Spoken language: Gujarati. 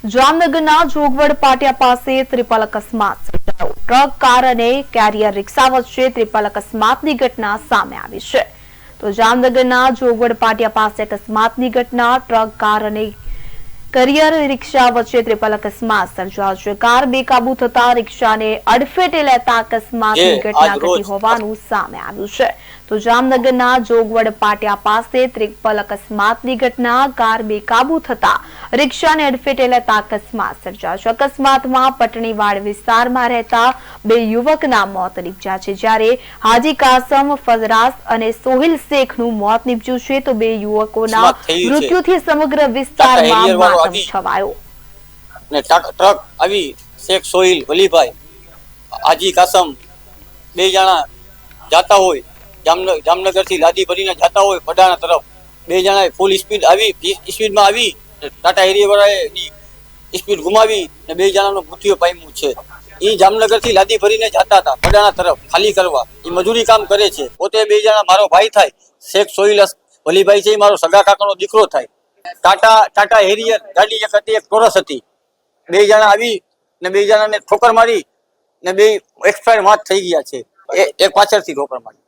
જામનગરના જોગવડ પાટિયા પાસે ત્રિપલ અકસ્માત સર્જાયો। ટ્રક, કાર અને કેરિયર રિક્ષા વચ્ચે ત્રિપલ અકસ્માતની ઘટના સામે આવી છે। તો જામનગરના જોગવડ પાટિયા પાસે અકસ્માતની ઘટના ટ્રક, કાર અને કેરિયર રિક્ષા વચ્ચે ત્રિપલ અકસ્માત સર્જાયો છે। કાર બેકાબુ થતા રિક્ષાને અડફેટે લેતા અકસ્માતની ઘટના ઘટી હોવાનું સામે આવ્યું છે। તો જામનગરના જોગવડ પાટિયા પાસે ત્રિપલ અકસ્માતની ઘટના, કાર બેકાબુ થતા રિક્ષાને અડફેટે લેતા અકસ્માત સર્જાયો છે। અકસ્માતમાં પટણીવાડ વિસ્તારમાં રહેતા બે યુવકના મોત નીપજ્યા છે, જ્યારે હાજી કાસમ ફજરાસ અને સોહિલ શેખનું મોત નીપજ્યું છે। તો બે યુવકોના મૃત્યુથી સમગ્ર વિસ્તારમાં માતમ છવાયો। ટ્રક આવી શેખ સોહિલ વલીભાઈ હાજી કાસમ બે જણા જાતા હોય જામનગર થી લાદી ભરીને જાતા હોય પડાણા તરફ, બે જણા ફૂલ સ્પીડમાં આવી ટાટા એરિયા વાળાએ સ્પીડ ગુમાવી ને બે જણાનું મૃત્યુ પામ્યું છે। એ જામનગર થી લાદી ભરીને જતા હતા પડાણા તરફ ખાલી કરવા। એ મજૂરી કામ કરે છે। પોતે બે જણા મારો ભાઈ થાય, શેખ સોહિલ વલીભાઈ છે, મારો સગા કાકાનો દીકરો થાય। ટાટા હેરિયર ગાડી એક હતી, એક ટોરસ હતી। બે જણા આવી ને બે જણાને ઠોકર મારી ને બે એક્સપાયર મોત થઈ ગયા છે। એક પાછળથી ઠોકર મારી।